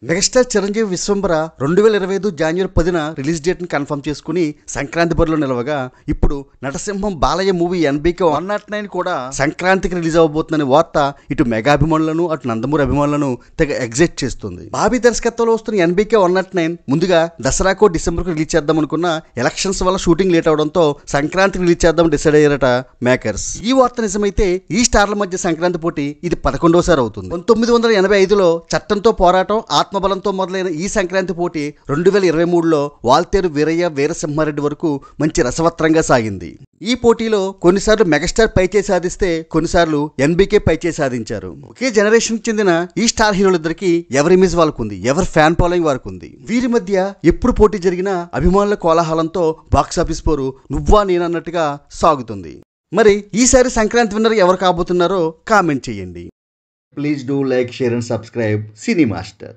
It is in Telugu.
మెగాస్టార్ చిరంజీవి విశ్వంబర 2025 జనవరి 10న రిలీజ్ డేట్ని కన్ఫర్మ్ చేసుకుని సంక్రాంతి బరిలో నిలవగా ఇప్పుడు నటసింహం బాలయ్య మూవీ ఎన్బీకే 109 కూడా సంక్రాంతికి రిలీజ్ అవబోతుందనే వార్త ఇటు మెగా అభిమానులను అటు నందమూరి అభిమానులను తెగ ఎగ్జైట్ చేస్తుంది. బాబీ దర్శకత్వంలో వస్తున్న ఎన్బీకే 109 ముందుగా దసరాకో డిసెంబర్కు రిలీజ్ చేద్దాం అనుకున్న ఎలక్షన్స్ వల్ల షూటింగ్ లేట్ అవడంతో సంక్రాంతికి రిలీజ్ చేద్దాం డిసైడ్ అయ్యారట మేకర్స్. ఈ వార్త నిజమైతే ఈ స్టార్ల మధ్య సంక్రాంతి పోటీ ఇది 11వసారి అవుతుంది. 1985లో చట్టంతో పోరాటం ఆత్మబలంతో మొదలైన ఈ సంక్రాంతి పోటీ 2023లో వాల్తేరు వీరయ్య వీరసింహారెడ్డి వరకు మంచి రసవత్రంగా సాగింది. ఈ పోటీలో కొన్నిసార్లు మెగాస్టార్ పైచేయి సాధిస్తే కొన్నిసార్లు ఎన్బీకే పైచేయి సాధించారు. ఒకే జనరేషన్ చెందిన ఈ స్టార్ హీరోలిద్దరికి ఎవరి ఇమేజ్ వాళ్ళకు ఉంది, ఎవరి ఫ్యాన్ ఫాలోయింగ్ వారికి ఉంది. వీరి మధ్య ఎప్పుడు పోటీ జరిగినా అభిమానుల కోలాహలంతో బాక్సాఫీస్ పోరు నువ్వా నేనన్నట్టుగా సాగుతుంది. మరి ఈసారి సంక్రాంతి విన్నర్ ఎవరు కాబోతున్నారో కామెంట్ చేయండి. Please do like, share and subscribe cine master.